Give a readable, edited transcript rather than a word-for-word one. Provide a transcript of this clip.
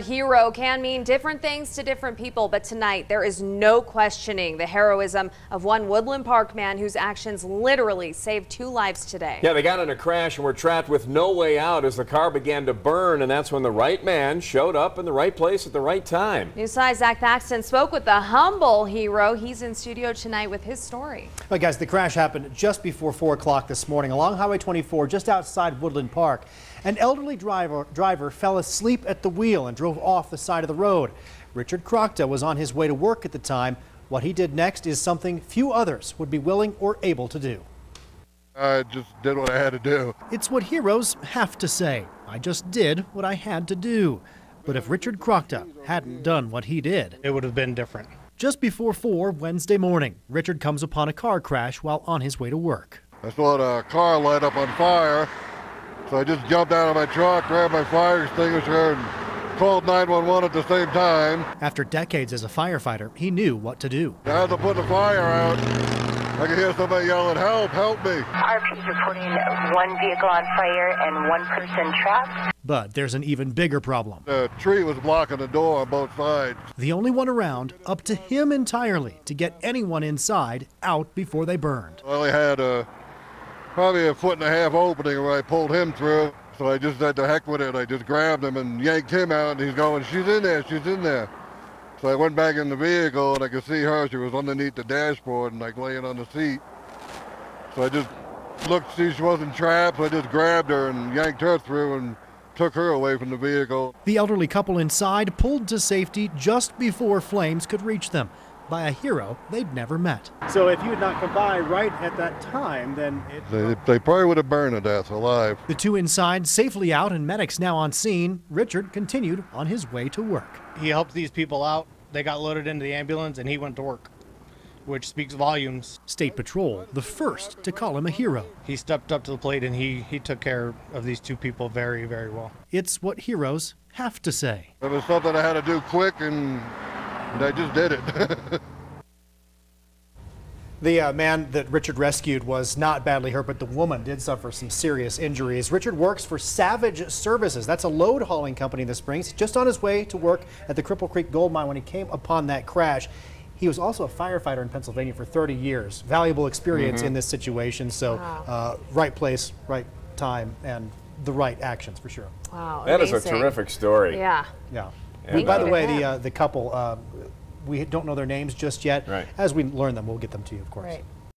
Hero can mean different things to different people, but tonight there is no questioning the heroism of one Woodland Park man whose actions literally saved 2 lives today. Yeah, they got in a crash and were trapped with no way out as the car began to burn, and that's when the right man showed up in the right place at the right time. News 5's Zach Paxton spoke with the humble hero. He's in studio tonight with his story. Well, guys, the crash happened just before 4 o'clock this morning along Highway 24 just outside Woodland Park. An elderly driver fell asleep at the wheel and drove off the side of the road. Richard Krochta was on his way to work at the time. What he did next is something few others would be willing or able to do. I just did what I had to do. It's what heroes have to say. I just did what I had to do. But if Richard Krochta hadn't done what he did, it would have been different. Just before 4 Wednesday morning, Richard comes upon a car crash while on his way to work. I saw the car light up on fire, so I just jumped out of my truck, grabbed my fire extinguisher, and called 911 at the same time. After decades as a firefighter, he knew what to do. As I put the fire out, I could hear somebody yelling, "Help, help me." RP's reporting 1 vehicle on fire and 1 person trapped. But there's an even bigger problem. The tree was blocking the door on both sides. The only one around, up to him entirely to get anyone inside out before they burned. I only had probably a 1.5 foot opening where I pulled him through, so I just had to heck with it. I just grabbed him and yanked him out, and he's going, "She's in there, she's in there." So I went back in the vehicle, and I could see her. She was underneath the dashboard and like laying on the seat. So I just looked to see she wasn't trapped, so I just grabbed her and yanked her through and took her away from the vehicle. The elderly couple inside pulled to safety just before flames could reach them by a hero they'd never met. So if you had not come by right at that time, then They probably would have burned to death alive. The 2 inside safely out and medics now on scene. Richard continued on his way to work. He helped these people out. They got loaded into the ambulance and he went to work, which speaks volumes. State Patrol, the first to call him a hero. He stepped up to the plate and he took care of these 2 people very, very well. It's what heroes have to say. It was something I had to do quick, and I just did it. The man that Richard rescued was not badly hurt, but the woman did suffer some serious injuries. Richard works for Savage Services. That's a load hauling company in the Springs. He's just on his way to work at the Cripple Creek Gold Mine when he came upon that crash. He was also a firefighter in Pennsylvania for 30 years. Valuable experience in this situation. So right place, right time, and the right actions for sure. Wow, that amazing. is a terrific story. Yeah. Yeah. And By the way, the couple, we don't know their names just yet. Right. As we learn them, we'll get them to you, of course. Right.